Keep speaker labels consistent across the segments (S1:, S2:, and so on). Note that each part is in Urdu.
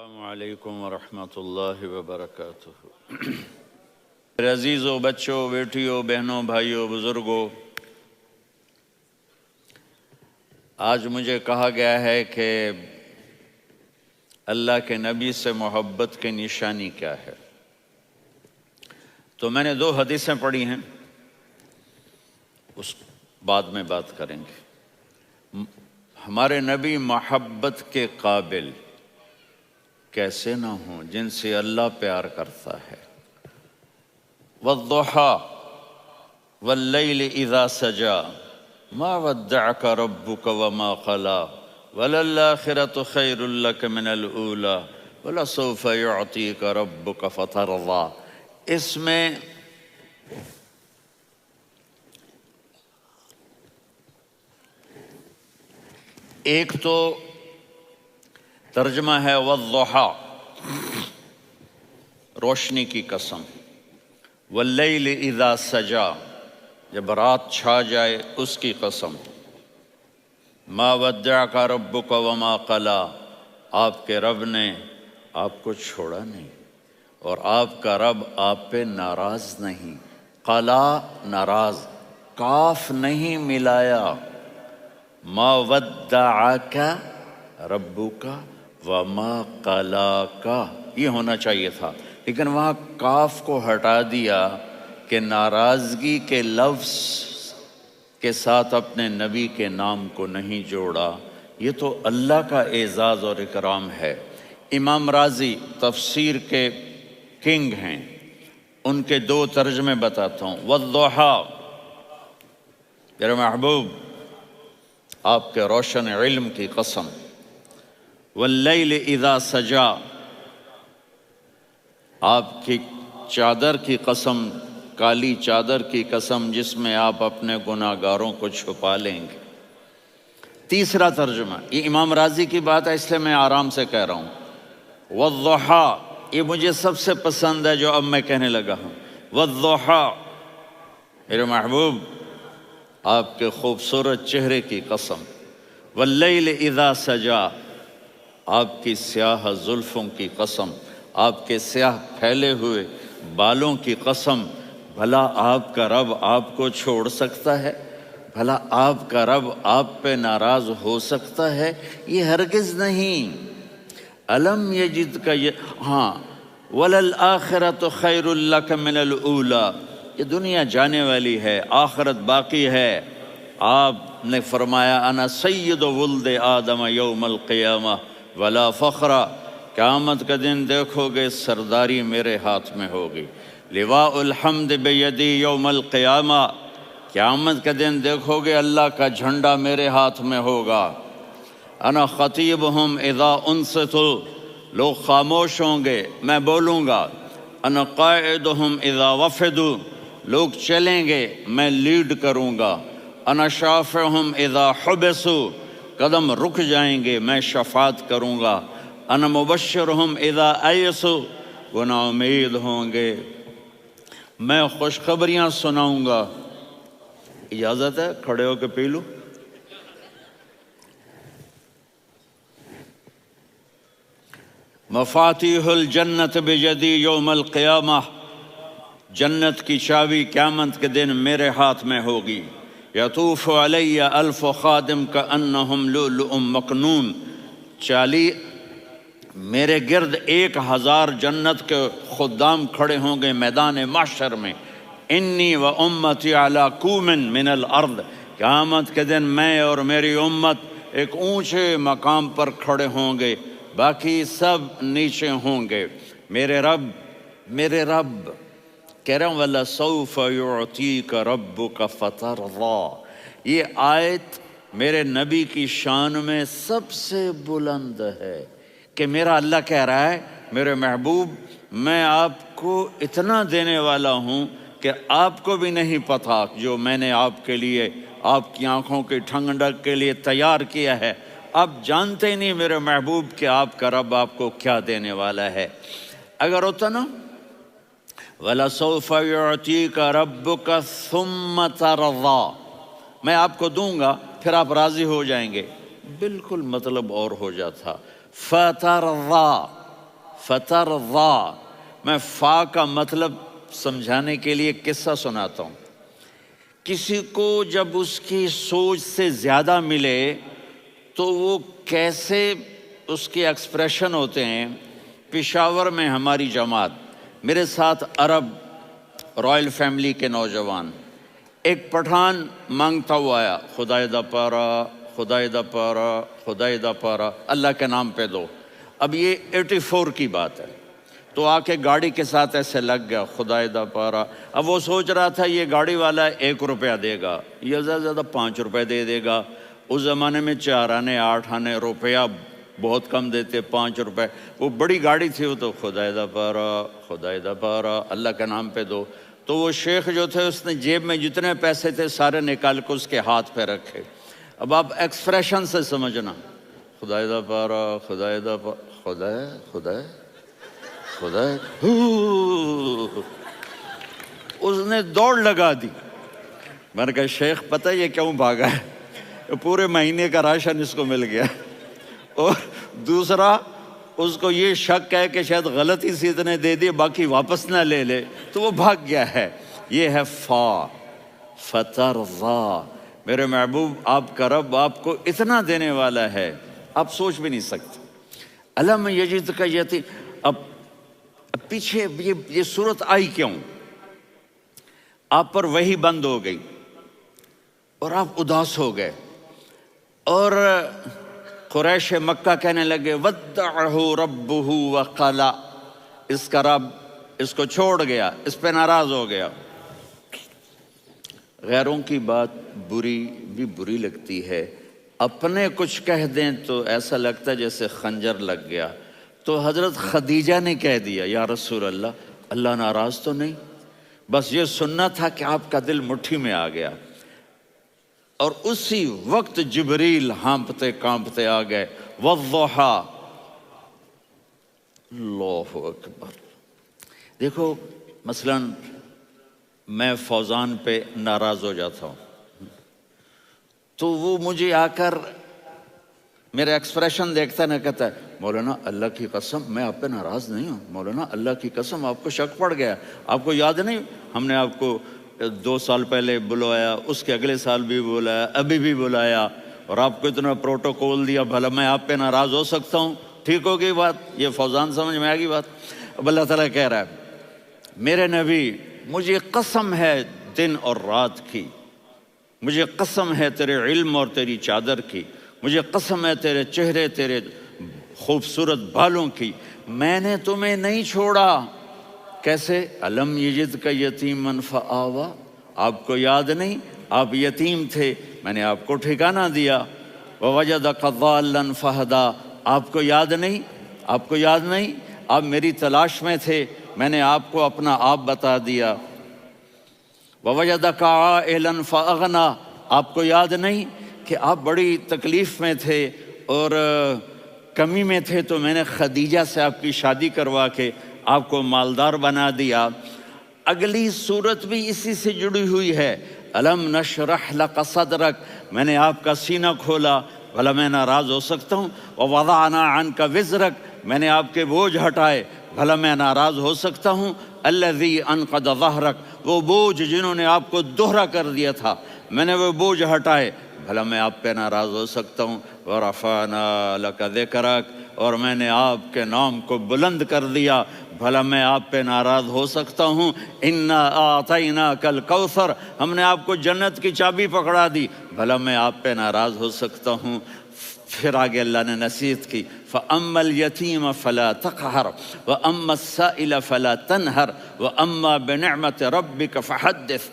S1: السلام علیکم ورحمۃ اللہ وبرکاتہ۔ میرے عزیزوں، بچوں، بیٹیوں، بہنوں، بھائیوں، بزرگوں، آج مجھے کہا گیا ہے کہ اللہ کے نبی سے محبت کی نشانی کیا ہے۔ تو میں نے 2 حدیثیں پڑھی ہیں، اس بعد میں بات کریں گے۔ ہمارے نبی محبت کے قابل کیسے نہ ہوں جن سے اللہ پیار کرتا ہے۔ والضحیٰ واللیل اذا سجا ما ودعک ربک وما قلی وللآخرۃ خیر لک من الاولی ولسوف یعطیک ربک فترضی۔ اس میں ایک تو ترجمہ ہے والضحیٰ، روشنی کی قسم، واللیل اذا سجا، جب رات چھا جائے اس کی قسم، ما ودعک ربک وما قلی، آپ کے رب نے آپ کو چھوڑا نہیں اور آپ کا رب آپ پہ ناراض نہیں۔ قلا ناراض، کاف نہیں ملایا۔ ما ودعک ربک وما قلاک، یہ ہونا چاہیے تھا، لیکن وہاں کاف کو ہٹا دیا کہ ناراضگی کے لفظ کے ساتھ اپنے نبی کے نام کو نہیں جوڑا۔ یہ تو اللہ کا اعزاز اور اکرام ہے۔ امام راضی تفسیر کے کنگ ہیں، ان کے 2 ترجمے بتاتا ہوں۔ والضحیٰ، میرے محبوب آپ کے روشن علم کی قسم۔ واللیل اذا سجا، آپ کی چادر کی قسم، کالی چادر کی قسم جس میں آپ اپنے گناہ گاروں کو چھپا لیں گے۔ تیسرا ترجمہ، یہ امام راضی کی بات ہے اس لیے میں آرام سے کہہ رہا ہوں۔ والضحیٰ، یہ مجھے سب سے پسند ہے جو اب میں کہنے لگا ہوں۔ والضحیٰ، میرے محبوب آپ کے خوبصورت چہرے کی قسم۔ واللیل اذا سجا، آپ کی سیاہ زلفوں کی قسم، آپ کے سیاہ پھیلے ہوئے بالوں کی قسم۔ بھلا آپ کا رب آپ کو چھوڑ سکتا ہے؟ بھلا آپ کا رب آپ پہ ناراض ہو سکتا ہے؟ یہ ہرگز نہیں۔ الم یجد کا ہاں، وللآخرۃ خیر لک من الاولی، یہ دنیا جانے والی ہے، آخرت باقی ہے۔ آپ نے فرمایا انا سید ولد آدم یوم القیامہ ولا فخر، قیامت کا دن دیکھو گے سرداری میرے ہاتھ میں ہوگی۔ لواء الحمد بیدی یوم القیامہ، قیامت کا دن دیکھو گے اللہ کا جھنڈا میرے ہاتھ میں ہوگا۔ انا خطیبہم اذا انصتوا، لوگ خاموش ہوں گے میں بولوں گا۔ انا قائدہم اذا وفدوا، لوگ چلیں گے میں لیڈ کروں گا۔ انا شافعہم اذا حبسوا، قدم رک جائیں گے میں شفاعت کروں گا۔ انا مبشرہم اذا ایسوا، وہ نا امید ہوں گے میں خوشخبریاں سناؤں گا۔ اجازت ہے کھڑے ہو کے پی لوں؟ مفاتیح الجنت بیدی یوم القیامہ، جنت کی چابی قیامت کے دن میرے ہاتھ میں ہوگی۔ یطوف علی الف خادم کانہم لؤلؤ مکنون، میرے گرد 1000 جنت کے خدام کھڑے ہوں گے میدان محشر میں۔ انی و امتی علی کوم من الارض، قیامت کے دن میں اور میری امت ایک اونچے مقام پر کھڑے ہوں گے، باقی سب نیچے ہوں گے۔ میرے رب کہہ رہا ہوں وَلَسَوْفَ يُعْطِيكَ رَبُّكَ فَتَرْضَىٰ، یہ آیت میرے نبی کی شان میں سب سے بلند ہے کہ میرا اللہ کہہ رہا ہے میرے محبوب میں آپ کو اتنا دینے والا ہوں کہ آپ کو بھی نہیں پتا جو میں نے آپ کے لیے، آپ کی آنکھوں کی ٹھنڈک کے لیے تیار کیا ہے۔ آپ جانتے ہی نہیں میرے محبوب کہ آپ کا رب آپ کو کیا دینے والا ہے۔ اگر ہوتا نا وَلَسَوْفَ يُعْطِيكَ رَبُّكَ ثُمَّ تَرْضَىٰ، میں آپ کو دوں گا پھر آپ راضی ہو جائیں گے، بالکل مطلب اور ہو جاتا۔ فَتَرْضَىٰ، فترضا، میں فا کا مطلب سمجھانے کے لیے قصہ سناتا ہوں۔ کسی کو جب اس کی سوچ سے زیادہ ملے تو وہ کیسے اس کے ایکسپریشن ہوتے ہیں۔ پشاور میں ہماری جماعت، میرے ساتھ عرب رائل فیملی کے نوجوان، ایک پٹھان مانگتا ہوا آیا، خدائے دا پارا، خدائے دا پارا، خدائے دا پارا، اللہ کے نام پہ دو۔ اب یہ 84 کی بات ہے، تو آ کے گاڑی کے ساتھ ایسے لگ گیا، خدائے دا پارا۔ اب وہ سوچ رہا تھا یہ گاڑی والا 1 روپیہ دے گا، یہ زیادہ زیادہ 5 روپے دے دے گا۔ اس زمانے میں 4 آنے 8 آنے روپیہ بہت کم دیتے، 5 روپے، وہ بڑی گاڑی تھی، وہ تو خدائے دا پارا، خدائے دا پارا، اللہ کے نام پہ دو۔ تو وہ شیخ جو تھے اس نے جیب میں جتنے پیسے تھے سارے نکال کے اس کے ہاتھ پہ رکھے۔ اب آپ ایکسپریشن سے سمجھنا، خدائے دا پارا، خدائے دا پارا، خدائے خدائے خدائے، اس نے دوڑ لگا دی۔ میں نے کہا شیخ پتہ یہ کیوں بھاگا ہے؟ پورے مہینے کا راشن اس کو مل گیا، اور دوسرا اس کو یہ شک ہے کہ شاید غلطی سے اتنے دے دیے باقی واپس نہ لے لے، تو وہ بھاگ گیا ہے۔ یہ ہے فا، فترضا۔ میرے محبوب آپ کا رب آپ کو اتنا دینے والا ہے آپ سوچ بھی نہیں سکتے۔ الم یجدک یتیم، اب پیچھے یہ صورت آئی کیوں؟ آپ پر وحی بند ہو گئی اور آپ اداس ہو گئے، اور قریش مکہ کہنے لگے ودعہ ربہ وقلا، اس کا رب اس کو چھوڑ گیا، اس پہ ناراض ہو گیا۔ غیروں کی بات بری لگتی ہے، اپنے کچھ کہہ دیں تو ایسا لگتا ہے جیسے خنجر لگ گیا۔ تو حضرت خدیجہ نے کہہ دیا یا رسول اللہ، اللہ ناراض تو نہیں؟ بس یہ سننا تھا کہ آپ کا دل مٹھی میں آ گیا۔ اور اسی وقت جبریل ہانپتے کانپتے آ گئے، والضحیٰ، اللہ اکبر۔ دیکھو مثلا میں فوزان پہ ناراض ہو جاتا ہوں تو وہ مجھے آ کر میرا ایکسپریشن دیکھتا نہ کہتا ہے مولانا اللہ کی قسم میں آپ پہ ناراض نہیں ہوں، مولانا اللہ کی قسم آپ کو شک پڑ گیا، آپ کو یاد نہیں ہم نے آپ کو 2 سال پہلے بلوایا، اس کے اگلے سال بھی بلایا، ابھی بھی بلایا، اور آپ کو اتنا پروٹوکول دیا، بھلا میں آپ پہ ناراض ہو سکتا ہوں؟ ٹھیک ہوگی بات؟ یہ فوزان سمجھ میں آ گئی بات؟ اب اللہ تعالیٰ کہہ رہا ہے میرے نبی مجھے قسم ہے دن اور رات کی، مجھے قسم ہے تیرے علم اور تیری چادر کی، مجھے قسم ہے تیرے چہرے تیرے خوبصورت بالوں کی، میں نے تمہیں نہیں چھوڑا۔ کیسے؟ الم یجدک یتیما فآویٰ، آپ کو یاد نہیں آپ یتیم تھے، میں نے آپ کو ٹھکانہ دیا۔ ووجدک ضالا فہدیٰ، آپ کو یاد نہیں، آپ کو یاد نہیں آپ میری تلاش میں تھے، میں نے آپ کو اپنا آپ بتا دیا۔ ووجدک عائلا فاغنیٰ، آپ کو یاد نہیں کہ آپ بڑی تکلیف میں تھے اور کمی میں تھے، تو میں نے خدیجہ سے آپ کی شادی کروا کے آپ کو مالدار بنا دیا۔ اگلی صورت بھی اسی سے جڑی ہوئی ہے، الم نشرح لک صدرک، میں نے آپ کا سینہ کھولا، بھلا میں ناراض ہو سکتا ہوں؟ ووضعنا عنک وزرک، میں نے آپ کے بوجھ ہٹائے، بھلا میں ناراض ہو سکتا ہوں؟ الذی انقض ظہرک، وہ بوجھ جنہوں نے آپ کو دوہرا کر دیا تھا، میں نے وہ بوجھ ہٹائے، بھلا میں آپ پہ ناراض ہو سکتا ہوں؟ ورفعنا لک ذکرک، اور میں نے آپ کے نام کو بلند کر دیا، بھلا میں آپ پہ ناراض ہو سکتا ہوں؟ انا اعطیناک الکوثر، ہم نے آپ کو جنت کی چابی پکڑا دی، بھلا میں آپ پہ ناراض ہو سکتا ہوں؟ پھر آگے اللہ نے نصیحت کی، فَأَمَّا الْيَتِيمَ فَلَا تَقْهَرْ وَأَمَّا السَّائِلَ فَلَا تَنْهَرْ وَأَمَّا بِنِعْمَةِ رَبِّكَ فَحَدِّثْ۔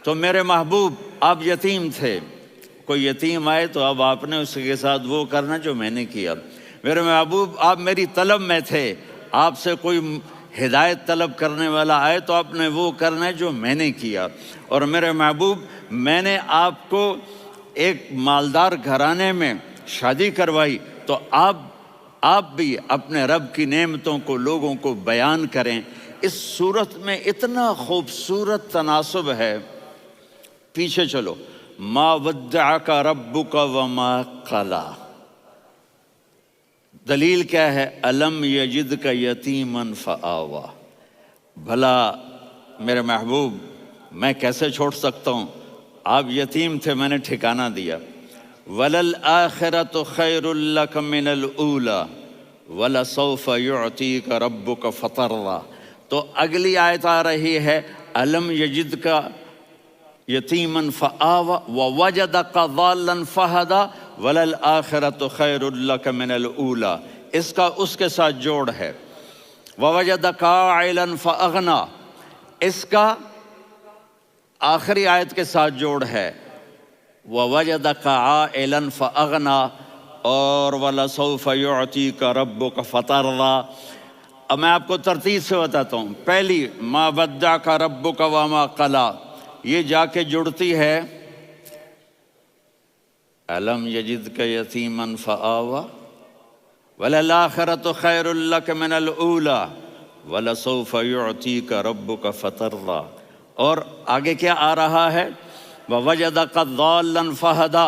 S1: تو میرے محبوب آپ یتیم تھے، کوئی یتیم آئے تو اب آپ نے اس کے ساتھ وہ کرنا جو میں نے کیا۔ میرے محبوب آپ میری طلب میں تھے، آپ سے کوئی ہدایت طلب کرنے والا آئے تو آپ نے وہ کرنا ہے جو میں نے کیا۔ اور میرے محبوب میں نے آپ کو ایک مالدار گھرانے میں شادی کروائی، تو آپ بھی اپنے رب کی نعمتوں کو لوگوں کو بیان کریں۔ اس صورت میں اتنا خوبصورت تناسب ہے، پیچھے چلو، ما ودعک ربک وما قلی، دلیل کیا ہے؟ الم یجد کا یتیمن فآوا، بھلا میرے محبوب میں کیسے چھوڑ سکتا ہوں؟ آپ یتیم تھے، میں نے ٹھکانہ دیا۔ وَلَلْآخِرَةُ خَيْرٌ لَكَ مِنَ الْأُولَى وَلَسَوْفَ يُعْطِيكَ رَبُّكَ فَتَرْضَىٰ۔ تو اگلی آیت آ رہی ہے الم یجد کا یتیمن فآوا ووجدک ضالا فہدا وللآخرۃ خیر لک من الاولی، اس کا اس کے ساتھ جوڑ ہے۔ ووجدک عائلا فاغنا، اس کا آخری آیت کے ساتھ جوڑ ہے۔ ووجدک عائلا فاغنا اور ولسوف یعطیک ربک فترضیٰ۔ اب میں آپ کو ترتیب سے بتاتا ہوں۔ پہلی ما ودعک ربک وما قلی، یہ جا کے جڑتی ہے الم یجدک یتیما فآوا وللآخرۃ خیر لک من الاولی ولسوف یعطیک ربک فترضیٰ۔ اور آگے کیا آ رہا ہے؟ ووجدک ضالا فہدا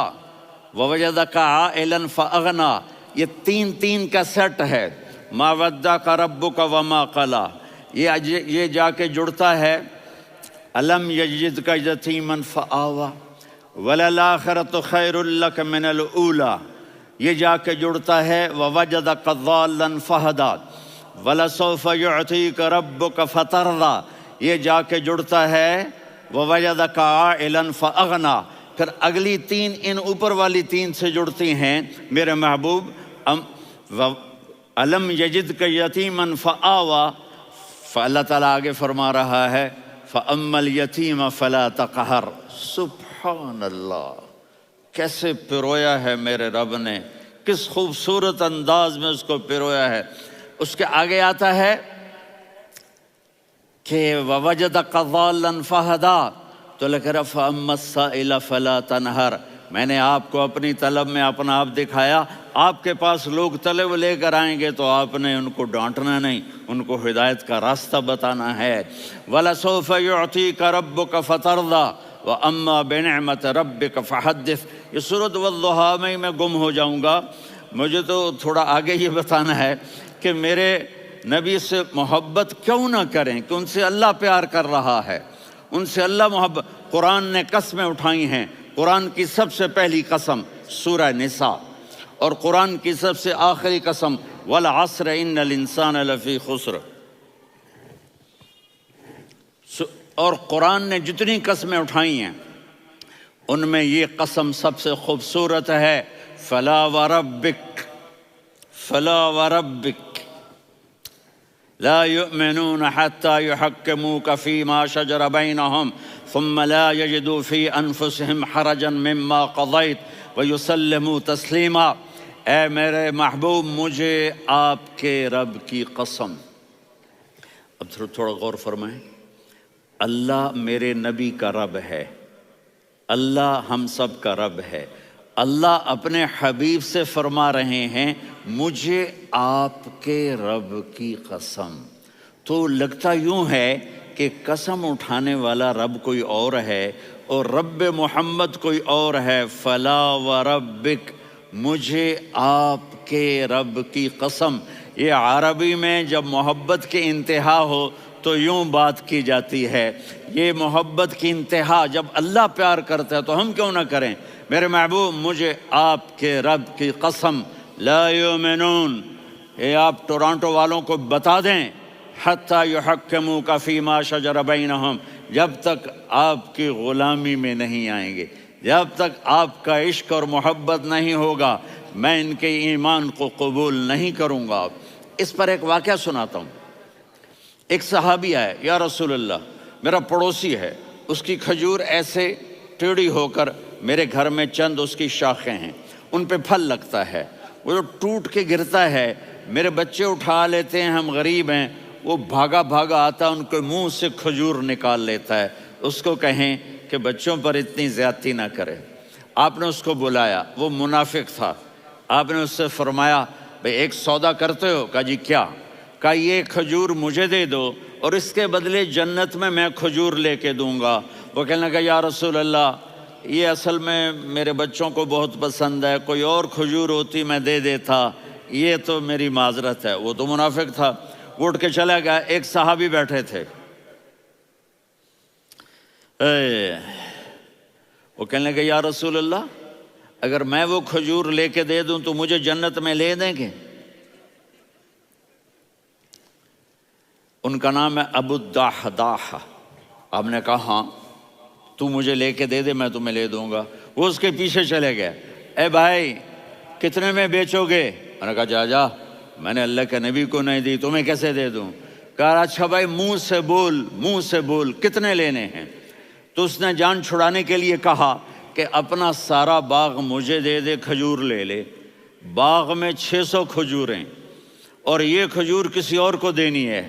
S1: ووجدک عائلا فاغنا، یہ تین تین کا سیٹ ہے۔ ما ودعک ربک وما قلی، یہ جا کے جڑتا ہے الم یجدک یتیما فآوا وللآخرۃ خیر لک من الاولی، یہ جا کے جڑتا ہے ووجدک ضالا فہدا ولسوف یعطیک ربک فترضیٰ، یہ جا کے جڑتا ہے ووجدک عائلا فاغنا۔ پھر اگلی تین ان اوپر والی تین سے جڑتی ہیں میرے محبوب۔ الم یجدک یتیما فآوا، فاللہ تعالیٰ آگے فرما رہا ہے فَأَمَّا الْيَتِيمَ فَلَا تَقْهَرْ۔ سبحان اللہ، کیسے پرویا ہے میرے رب نے، کس خوبصورت انداز میں اس کو پرویا ہے۔ اس کے آگے آتا ہے کہ وَوَجَدَكَ ضَالًّا فَهَدَىٰ، تو لکھ رہا فَأَمَّا السَّائِلَ فَلَا تَنْهَرْ، میں نے آپ کو اپنی طلب میں اپنا آپ دکھایا۔ آپ کے پاس لوگ طلب لے کر آئیں گے تو آپ نے ان کو ڈانٹنا نہیں، ان کو ہدایت کا راستہ بتانا ہے۔ وَلَسَوْفَ يُعْطِيكَ رَبُّكَ فَتَرْضَىٰ وَأَمَّا بِنِعْمَةِ رَبِّكَ فَحَدِّثْ۔ یہ سورۃ والضحیٰ میں گم ہو جاؤں گا، مجھے تو تھوڑا آگے یہ بتانا ہے کہ میرے نبی سے محبت کیوں نہ کریں، کہ ان سے اللہ پیار کر رہا ہے، ان سے اللہ محبت۔ قرآن نے قسمیں اٹھائی ہیں، قرآن کی سب سے پہلی قسم سورہ نساء، اور قرآن کی سب سے آخری قسم والعصر ان الانسان لفی خسر۔ اور قرآن نے جتنی قسمیں اٹھائی ہیں ان میں یہ قسم سب سے خوبصورت ہے، فلا وربک فلا وربک لا يؤمنون حتى يحكموك فيما شجر بينهم ثم لا يجدوا في انفسهم حرجا مما قضيت ويسلموا تسلیما۔ اے میرے محبوب، مجھے آپ کے رب کی قسم۔ اب تھوڑا غور فرمائیں، اللہ میرے نبی کا رب ہے، اللہ ہم سب کا رب ہے۔ اللہ اپنے حبیب سے فرما رہے ہیں مجھے آپ کے رب کی قسم۔ تو لگتا یوں ہے کہ قسم اٹھانے والا رب کوئی اور ہے اور رب محمد کوئی اور ہے۔ فلا وربک، مجھے آپ کے رب کی قسم۔ یہ عربی میں جب محبت کی انتہا ہو تو یوں بات کی جاتی ہے، یہ محبت کی انتہا جب اللہ پیار کرتا ہے تو ہم کیوں نہ کریں۔ میرے محبوب، مجھے آپ کے رب کی قسم، لا یؤمنون، یہ آپ ٹورانٹو والوں کو بتا دیں، حتی یحکموک فیما شجر بینہم، جب تک آپ کی غلامی میں نہیں آئیں گے، جب تک آپ کا عشق اور محبت نہیں ہوگا، میں ان کے ایمان کو قبول نہیں کروں گا۔ اس پر ایک واقعہ سناتا ہوں۔ ایک صحابی آئے، یا رسول اللہ، میرا پڑوسی ہے، اس کی کھجور ایسے ٹیڑھی ہو کر میرے گھر میں چند اس کی شاخیں ہیں، ان پہ پھل لگتا ہے، وہ جو ٹوٹ کے گرتا ہے، میرے بچے اٹھا لیتے ہیں، ہم غریب ہیں، وہ بھاگا بھاگا آتا ان کے منہ سے کھجور نکال لیتا ہے۔ اس کو کہیں کہ بچوں پر اتنی زیادتی نہ کرے۔ آپ نے اس کو بلایا، وہ منافق تھا، آپ نے اس سے فرمایا بھئی ایک سودا کرتے ہو؟ کہا جی کیا؟ کہا یہ کھجور مجھے دے دو اور اس کے بدلے جنت میں کھجور لے کے دوں گا۔ وہ کہنے لگا یا رسول اللہ، یہ اصل میں میرے بچوں کو بہت پسند ہے، کوئی اور کھجور ہوتی میں دے دیتا، یہ تو میری معذرت ہے، وہ تو منافق تھا، وہ اٹھ کے چلا گیا۔ ایک صحابی بیٹھے تھے، وہ کہنے لگے یا رسول اللہ اگر میں وہ کھجور لے کے دے دوں تو مجھے جنت میں لے دیں گے؟ ان کا نام ہے ابو الدحداح۔ آپ نے کہا ہاں تو مجھے لے کے دے دے میں تمہیں لے دوں گا۔ وہ اس کے پیچھے چلے گئے، اے بھائی کتنے میں بیچو گے؟ میں نے کہا جا جا، میں نے اللہ کے نبی کو نہیں دی، تمہیں کیسے دے دوں؟ کہا اچھا بھائی منہ سے بول کتنے لینے ہیں؟ تو اس نے جان چھڑانے کے لیے کہا کہ اپنا سارا باغ مجھے دے دے، کھجور لے لے۔ باغ میں 600 کھجوریں اور یہ کھجور کسی اور کو دینی ہے۔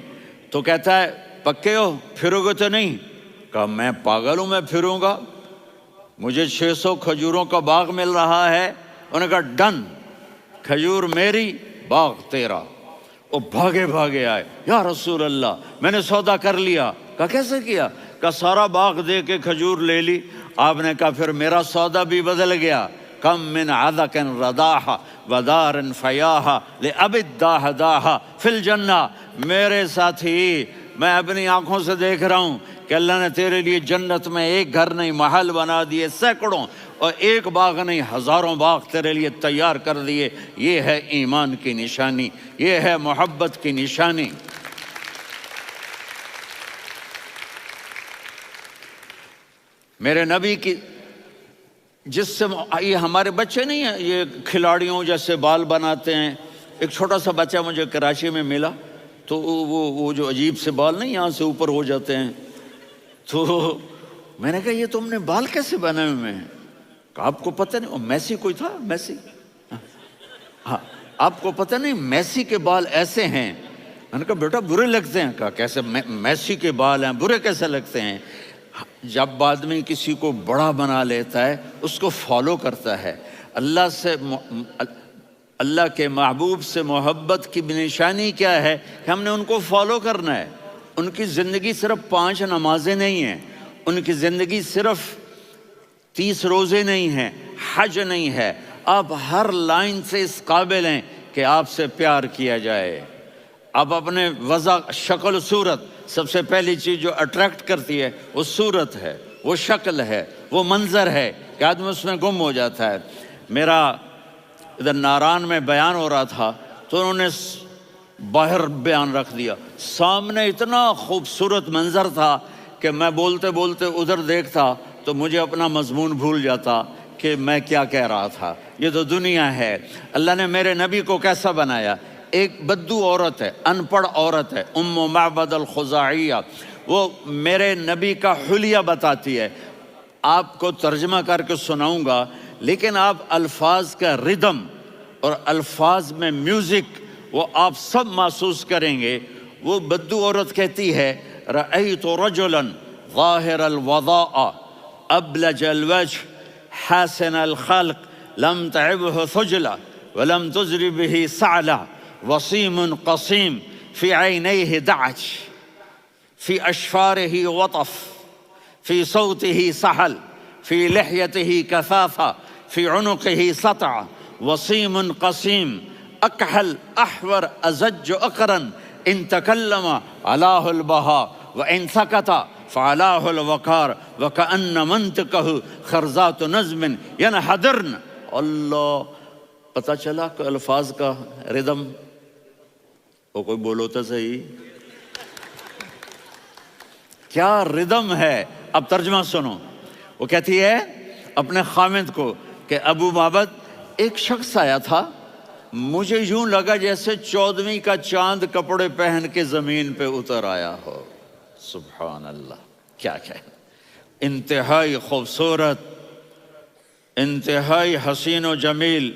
S1: تو کہتا ہے پکے ہو، پھرو گے تو نہیں؟ کہا میں پاگل ہوں، میں پھروں گا؟ مجھے 600 کھجوروں کا باغ مل رہا ہے۔ انہوں نے کہا ڈن، کھجور میری باغ تیرا۔ وہ بھاگے آئے، یا رسول اللہ میں نے سودا کر لیا۔ کہا کیسے کیا؟ کہا سارا باغ دے کے کھجور لے لی۔ آپ نے کہا پھر میرا سودا بھی بدل گیا۔ کم من عذق رداح ودار فیاح لأب الدحداح فی الجنہ۔ میرے ساتھی میں اپنی آنکھوں سے دیکھ رہا ہوں کہ اللہ نے تیرے لیے جنت میں ایک گھر نہیں محل بنا دیے سینکڑوں، اور ایک باغ نہیں ہزاروں باغ تیرے لیے تیار کر دیے۔ یہ ہے ایمان کی نشانی، یہ ہے محبت کی نشانی۔ میرے نبی کی جس سے یہ ہمارے بچے نہیں ہیں یہ کھلاڑیوں جیسے بال بناتے ہیں۔ ایک چھوٹا سا بچہ مجھے کراچی میں ملا، تو وہ جو عجیب سے بال نہیں یہاں سے اوپر ہو جاتے ہیں، تو میں نے کہا یہ تم نے بال کیسے بنائے ہوئے ہیں؟ کہا آپ کو پتہ نہیں، میسی کوئی تھا میسی، ہاں آپ کو پتہ نہیں میسی کے بال ایسے ہیں؟ میں نے کہا بیٹا برے لگتے ہیں۔ کہا کیسے میسی کے بال ہیں برے کیسے لگتے ہیں؟ جب آدمی کسی کو بڑا بنا لیتا ہے اس کو فالو کرتا ہے۔ اللہ کے محبوب سے محبت کی نشانی کیا ہے کہ ہم نے ان کو فالو کرنا ہے۔ ان کی زندگی صرف 5 نمازیں نہیں ہیں، ان کی زندگی صرف 30 روزے نہیں ہیں، حج نہیں ہے۔ آپ ہر لائن سے اس قابل ہیں کہ آپ سے پیار کیا جائے۔ آپ اپنے وضع شکل صورت، سب سے پہلی چیز جو اٹریکٹ کرتی ہے وہ صورت ہے، وہ شکل ہے، وہ منظر ہے کہ آدمی اس میں گم ہو جاتا ہے۔ میرا ادھر ناران میں بیان ہو رہا تھا تو انہوں نے باہر بیان رکھ دیا، سامنے اتنا خوبصورت منظر تھا کہ میں بولتے بولتے ادھر دیکھتا تو مجھے اپنا مضمون بھول جاتا کہ میں کیا کہہ رہا تھا۔ یہ تو دنیا ہے۔ اللہ نے میرے نبی کو کیسا بنایا؟ ایک بدو عورت ہے، ان پڑھ عورت ہے، ام معبد الخزاعیہ، وہ میرے نبی کا حلیہ بتاتی ہے۔ آپ کو ترجمہ کر کے سناؤں گا، لیکن آپ الفاظ کا ردم اور الفاظ میں میوزک وہ آپ سب محسوس کریں گے۔ وہ بدو عورت کہتی ہے رأیت رجلا ظاہر الوضاء ابلج الوجه حاسن الخلق لم تعبه ثجلة ولم تزر به سعلة وصيم قصيم في عينيه دعج في أشفاره وطف في صوته سحل في لحيته كثافة في عنقه سطع وصيم قصيم أكحل أحور أزج أقرن إن تكلم علاه البهاء وإن سكت فعلاه الوقار وكأن منطقه خرزات نظم ينحدرن۔ اللہ، پتہ چلا کہ الفاظ کا ردم، وہ کوئی بولو تو صحیح، کیا ردم ہے۔ اب ترجمہ سنو۔ وہ کہتی ہے اپنے خامد کو کہ ابو معبد ایک شخص آیا تھا، مجھے یوں لگا جیسے 14ویں کا چاند کپڑے پہن کے زمین پہ اتر آیا ہو۔ سبحان اللہ، کیا انتہائی خوبصورت، انتہائی حسین و جمیل۔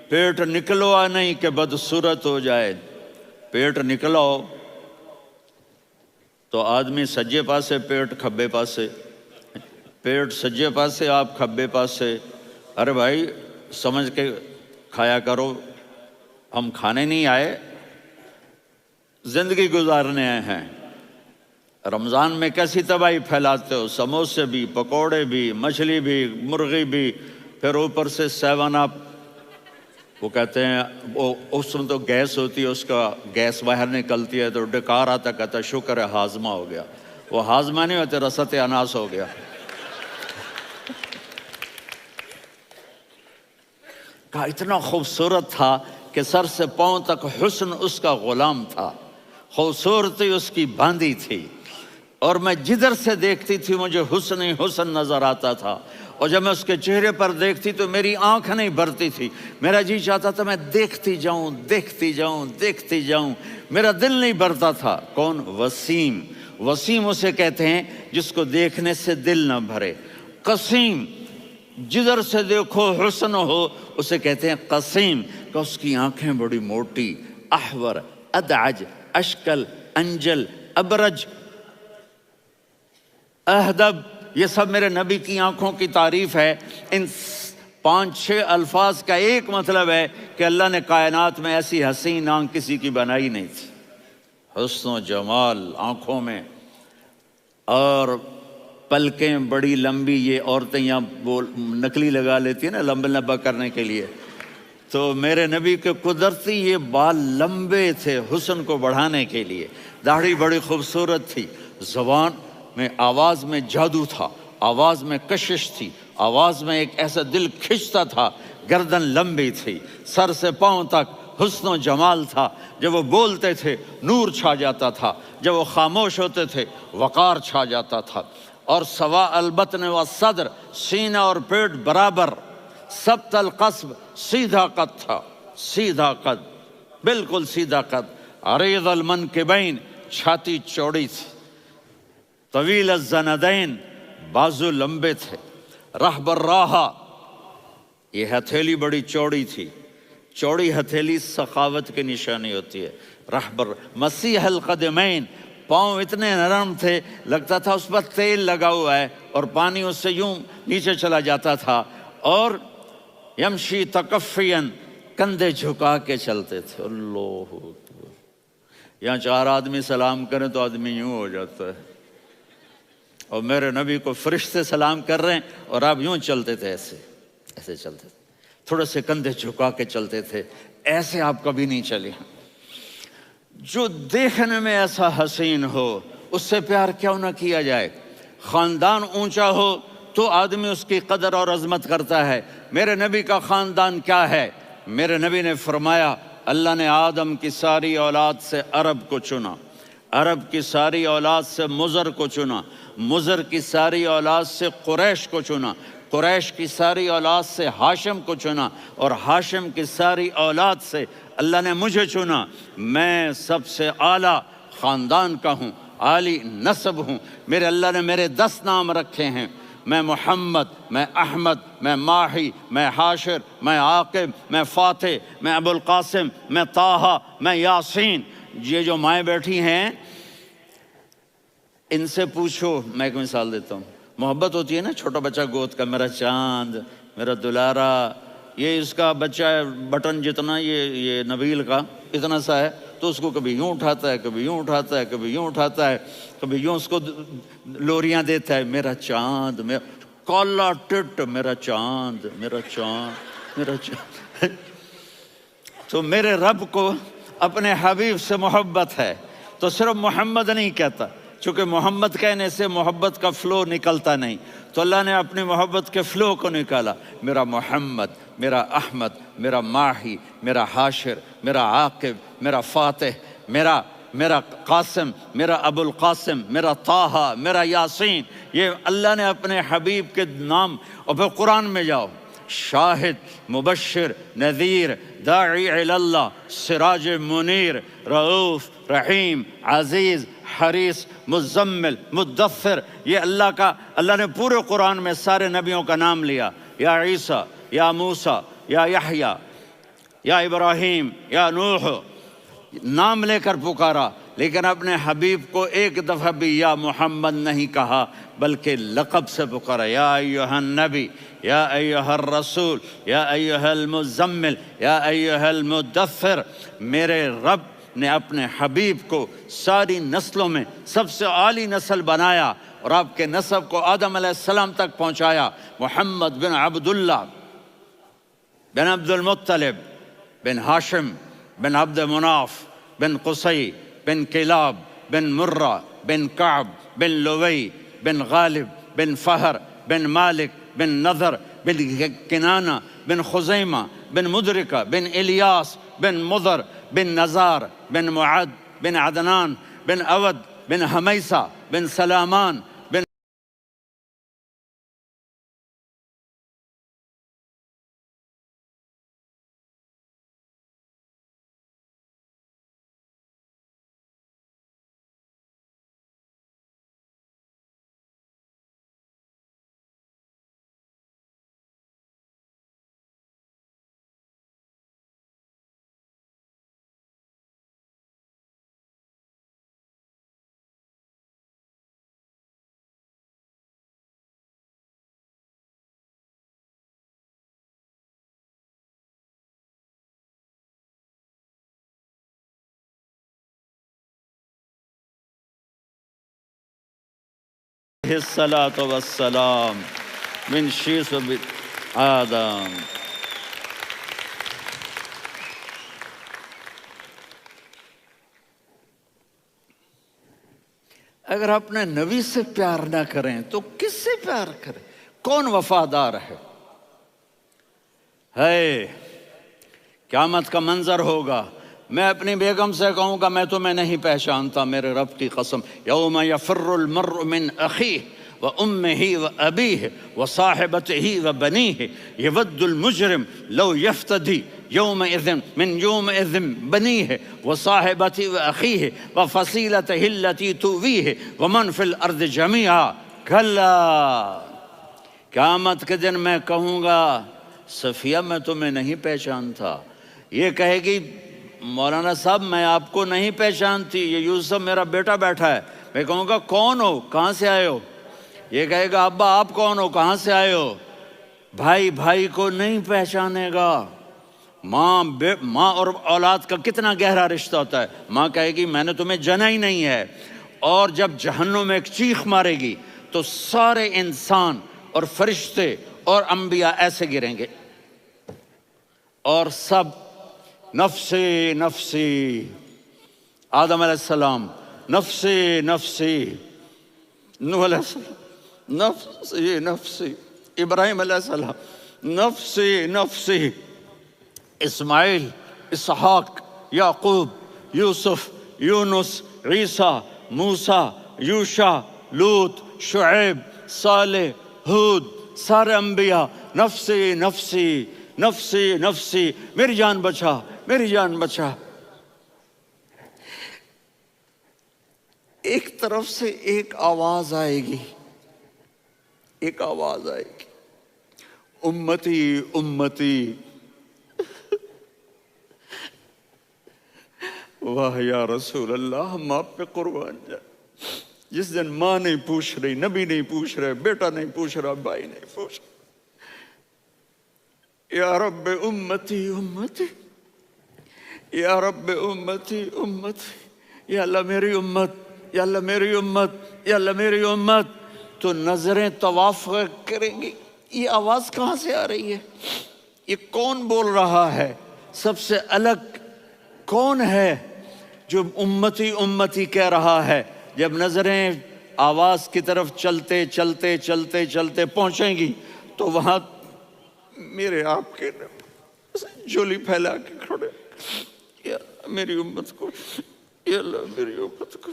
S1: پیٹ نکلوا نہیں کہ بدصورت ہو جائے، پیٹ نکلاؤ تو آدمی سجے پاسے پیٹ کھبے پاسے، پیٹ سجے پاسے آپ کھبے پاسے۔ ارے بھائی سمجھ کے کھایا کرو، ہم کھانے نہیں آئے، زندگی گزارنے آئے ہیں۔ رمضان میں کیسی تباہی پھیلاتے ہو، سموسے بھی، پکوڑے بھی، مچھلی بھی، مرغی بھی، پھر اوپر سے 7 اپ۔ وہ کہتے ہیں وہ اس میں تو گیس ہوتی ہے، اس کا گیس باہر نکلتی ہے تو ڈکار آتا، کہتا شکر ہے ہاضمہ ہو گیا. وہ ہاضمہ نہیں ہوتے، رسط اناس ہو گیا. کہا اتنا خوبصورت تھا کہ سر سے پاؤں تک حسن اس کا غلام تھا، خوبصورتی اس کی باندھی تھی، اور میں جدھر سے دیکھتی تھی مجھے حسن ہی حسن نظر آتا تھا. اور جب میں اس کے چہرے پر دیکھتی تو میری آنکھ نہیں بھرتی تھی، میرا جی چاہتا تھا میں دیکھتی جاؤں دیکھتی جاؤں دیکھتی جاؤں، میرا دل نہیں بھرتا تھا. کون؟ وسیم. وسیم اسے کہتے ہیں جس کو دیکھنے سے دل نہ بھرے. قسیم، جدھر سے دیکھو حسن ہو، اسے کہتے ہیں قسیم، کہ اس کی آنکھیں بڑی موٹی. احور، ادعج، اشکل، انجل، ابرج، اہدب، یہ سب میرے نبی کی آنکھوں کی تعریف ہے. ان 5-6 الفاظ کا ایک مطلب ہے کہ اللہ نے کائنات میں ایسی حسین آنکھ کسی کی بنائی نہیں تھی. حسن و جمال آنکھوں میں، اور پلکیں بڑی لمبی. یہ عورتیں یہاں وہ نکلی لگا لیتی ہیں نا لمبا لمبا کرنے کے لیے، تو میرے نبی کے قدرتی یہ بال لمبے تھے حسن کو بڑھانے کے لیے. داڑھی بڑی خوبصورت تھی. زبان میں، آواز میں جادو تھا، آواز میں کشش تھی، آواز میں ایک ایسا دل کھنچتا تھا. گردن لمبی تھی، سر سے پاؤں تک حسن و جمال تھا. جب وہ بولتے تھے نور چھا جاتا تھا، جب وہ خاموش ہوتے تھے وقار چھا جاتا تھا. اور سوا البطن و صدر، سینہ اور پیٹ برابر. سبت القصب، سیدھا قد تھا، سیدھا قد، بالکل سیدھا قد. عریض المنکبین، چھاتی چوڑی تھی. طویل الزندین، بازو لمبے تھے. رحب الراحہ، یہ ہتھیلی بڑی چوڑی تھی. چوڑی ہتھیلی سخاوت کی نشانی ہوتی ہے. رحب مسیح القدمین، پاؤں اتنے نرم تھے لگتا تھا اس پر تیل لگا ہوا ہے اور پانی اس سے یوں نیچے چلا جاتا تھا. اور یمشی تکفین، کندھے جھکا کے چلتے تھے. اللہ اکبر. یہاں 4 آدمی سلام کریں تو آدمی یوں ہو جاتا ہے، اور میرے نبی کو فرشتے سلام کر رہے ہیں اور آپ یوں چلتے تھے، ایسے ایسے چلتے تھے، تھوڑے سے کندھے جھکا کے چلتے تھے. ایسے آپ کبھی نہیں چلے. جو دیکھنے میں ایسا حسین ہو اس سے پیار کیوں نہ کیا جائے. خاندان اونچا ہو تو آدمی اس کی قدر اور عظمت کرتا ہے. میرے نبی کا خاندان کیا ہے؟ میرے نبی نے فرمایا اللہ نے آدم کی ساری اولاد سے عرب کو چنا، عرب کی ساری اولاد سے مضر کو چنا، مضر کی ساری اولاد سے قریش کو چنا، قریش کی ساری اولاد سے ہاشم کو چنا، اور ہاشم کی ساری اولاد سے اللہ نے مجھے چنا. میں سب سے اعلیٰ خاندان کا ہوں، عالی نسب ہوں. میرے اللہ نے میرے 10 نام رکھے ہیں. میں محمد، میں احمد، میں ماہی، میں حاشر، میں عاقب، میں فاتح، میں ابو القاسم، میں طٰہٰ، میں یاسین. یہ جو مائیں بیٹھی ہیں ان سے پوچھو. میں ایک مثال دیتا ہوں. محبت ہوتی ہے نا، چھوٹا بچہ گود کا، میرا چاند، میرا دلارا. یہ اس کا بچہ ہے بٹن جتنا، یہ نبیل کا اتنا سا ہے، تو اس کو کبھی یوں اٹھاتا ہے، کبھی یوں اٹھاتا ہے، کبھی یوں اٹھاتا ہے، کبھی یوں اس کو لوریاں دیتا ہے. میرا چاند، میرا کالا ٹٹ، میرا چاند، میرا چاند، میرا چاند. تو میرے رب کو اپنے حبیب سے محبت ہے تو صرف محمد نہیں کہتا، چونکہ محمد کہنے سے محبت کا فلو نکلتا نہیں، تو اللہ نے اپنی محبت کے فلو کو نکالا. میرا محمد، میرا احمد، میرا ماہی، میرا حاشر، میرا عاقب، میرا فاتح، میرا قاسم، میرا ابو القاسم، میرا طٰہٰ، میرا یاسین. یہ اللہ نے اپنے حبیب کے نام. اور پھر قرآن میں جاؤ، شاہد، مبشر، نذیر، داعی الی اللہ، سراج منیر، رؤوف، رحیم، عزیز، حریص، مزمل، مدثر. یہ اللہ نے پورے قرآن میں سارے نبیوں کا نام لیا. یا عیسیٰ، یا موسیٰ، یا یحییٰ، یا ابراہیم، یا نوح، نام لے کر پکارا. لیکن اپنے حبیب کو ایک دفعہ بھی یا محمد نہیں کہا بلکہ لقب سے پکارا. یا ایھا النبی، یا ایھا الرسول، یا ایھا المزمل، یا ایھا المدثر. میرے رب نے اپنے حبیب کو ساری نسلوں میں سب سے عالی نسل بنایا اور آپ کے نسب کو آدم علیہ السلام تک پہنچایا. محمد بن عبداللہ بن عبد المطلب بن ہاشم بن عبد مناف بن قصی بن کلاب بن مرہ بن کعب بن لوی بن غالب بن فہر بن مالک بن نضر بن کنانہ بن خزیمہ بن مدرکہ بن الیاس بن مضر بن نزار بن معد بن عدنان بن اود بن حمیسہ بن سلامان بن الصلاۃ والسلام من شیث آدم۔ اگر اپنے نبی سے پیار نہ کریں تو کس سے پیار کریں؟ کون وفادار ہے؟ قیامت کا منظر ہوگا، میں اپنی بیگم سے کہوں گا میں تمہیں نہیں پہچانتا، میرے رب کی قسم، یوم یفر المرء من اخیہ وامہ وابیہ وصاحبتہ وبنیہ یود المجرم لو یفتدی یومئذ من یومئذ بنیہ وصاحبتہ واخیہ وفصیلتہ التی تؤویہ ومن فی الارض جمیعا کلا۔ قیامت کے دن میں کہوں گا صفیہ میں تمہیں نہیں پہچانتا، یہ کہے گی مولانا صاحب میں آپ کو نہیں پہچانتی، یہ یوسف میرا بیٹا بیٹھا ہے۔ میں کہوں گا کون ہو، کہاں سے آئے ہو؟ یہ کہے گا ابا آپ کون ہو، کہاں سے آئے ہو؟ بھائی بھائی کو نہیں پہچانے گا۔ ماں اور اولاد کا کتنا گہرا رشتہ ہوتا ہے، ماں کہے گی میں نے تمہیں جنا ہی نہیں ہے، اور جب جہنم میں ایک چیخ مارے گی تو سارے انسان اور فرشتے اور انبیاء ایسے گریں گے اور سب نفسی نفسی، آدم علیہ السلام نفسی نفسی، نوح علیہ السلام نفسی نفسی، ابراہیم علیہ السلام نفسی نفسی، اسماعیل، اسحاق، یعقوب، یوسف، یونس، عیسیٰ، موسیٰ، یوشع، لوط، شعیب، صالح، ہود، سارے انبیاء نفسی نفسی نفسی نفسی، میری جان بچا میری جان بچا۔ ایک طرف سے ایک آواز آئے گی، ایک آواز آئے گی، امتی امتی۔ واہ یا رسول اللہ، ہم آپ پہ قربان جائیں۔ جس دن ماں نہیں پوچھ رہی، نبی نہیں پوچھ رہے، بیٹا نہیں پوچھ رہا، بھائی نہیں پوچھ رہا، یا رب امتی امتی، یا رب امتی امتی، یا اللہ میری امت، یا اللہ میری امت، یا اللہ میری امت، تو نظریں طواف کریں گی۔ یہ آواز کہاں سے آ رہی ہے؟ یہ کون بول رہا ہے؟ سب سے الگ کون ہے جو امتی امتی کہہ رہا ہے؟ جب نظریں آواز کی طرف چلتے چلتے چلتے چلتے پہنچیں گی تو وہاں میرے آپ کے جولی پھیلا کے کھڑے، یا میری امت کو، یا اللہ میری امت کو۔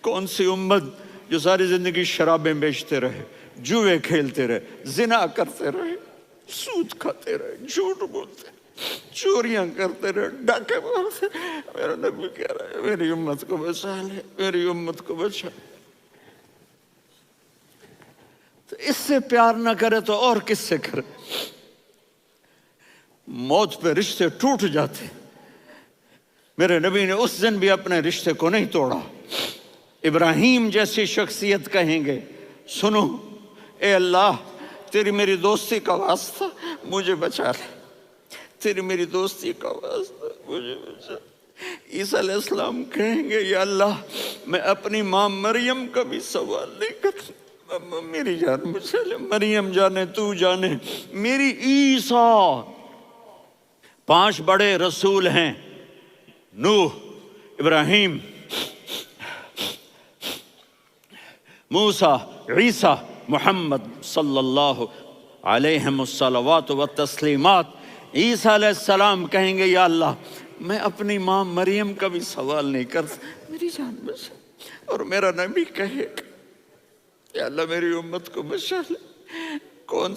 S1: کون سی امت جو ساری زندگی شرابیں بیچتے رہے، جوئے کھیلتے رہے، زنا کرتے رہے، سود کھاتے رہے، جھوٹ بولتے رہے، چوریاں کرتے رہے، ڈاکے مارتے رہے۔ میرا نبی کہہ رہا ہے میری امت کو بچا لے، میری امت کو بچا۔ تو اس سے پیار نہ کرے تو اور کس سے کرے؟ موت پہ رشتے ٹوٹ جاتے، میرے نبی نے اس دن بھی اپنے رشتے کو نہیں توڑا۔ ابراہیم جیسی شخصیت کہیں گے سنو اے اللہ تیری میری دوستی کا واسطہ مجھے بچا لے، تیری میری دوستی کا واسطہ مجھے بچا۔ عیسیٰ علیہ السلام کہیں گے یا اللہ میں اپنی ماں مریم کا بھی سوال نہیں کرتا، میری جان بچا لے، مریم جانے تو جانے، میری عیسیٰ 5 بڑے رسول ہیں، نوح، ابراہیم، موسیٰ، عیسیٰ، محمد صلی اللہ علیہ الصلوات والتسلیمات۔ عیسیٰ علیہ السلام کہیں گے یا اللہ میں اپنی ماں مریم کا بھی سوال نہیں کرتا، میری جان بچا۔ اور میرا نبی کہے یا اللہ میری امت کو بچا لے۔ کون